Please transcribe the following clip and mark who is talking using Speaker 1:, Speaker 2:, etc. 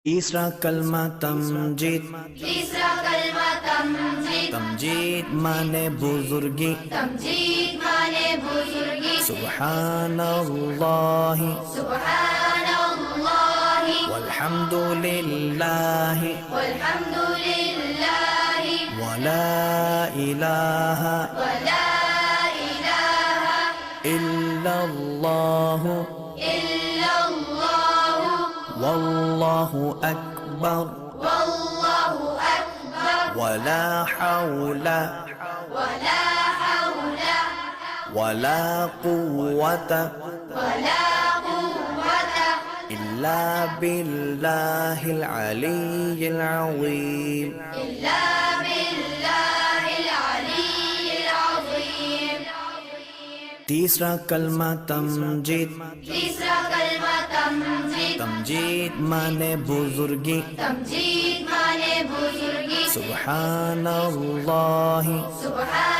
Speaker 1: तीसरा कलमा तमजीद।
Speaker 2: तीसरा कलमा तमजीद।
Speaker 1: तमजीद माने बुजुर्गी।
Speaker 2: तमजीद माने बुजुर्गी।
Speaker 1: सुब्हानल्लाहि
Speaker 2: सुब्हानल्लाहि
Speaker 1: वल्हम्दुलिल्लाहि
Speaker 2: वल्हम्दुलिल्लाहि
Speaker 1: वला इलाहा
Speaker 2: वला इलाहा
Speaker 1: इल्लल्लाहु
Speaker 2: इल्लल्लाहु
Speaker 1: वल्लाहु अकबर
Speaker 2: वल्लाहु अकबर
Speaker 1: वला हौला
Speaker 2: वला हौला
Speaker 1: वला कुव्वता
Speaker 2: वला कुव्वता
Speaker 1: इल्ला बिल्लाहिल अलिय्यिल अज़ीम।
Speaker 2: इल्ला बिल्लाहिल अलिय्यिल अज़ीम।
Speaker 1: तीसरा कलमा तमजीद।
Speaker 2: तीसरा कलमा तमजीद।
Speaker 1: तमजीद माने बुजुर्गी।
Speaker 2: तमजीद माने बुजुर्गी।
Speaker 1: सुब्हानल्लाहि
Speaker 2: सुब्हानल्लाहि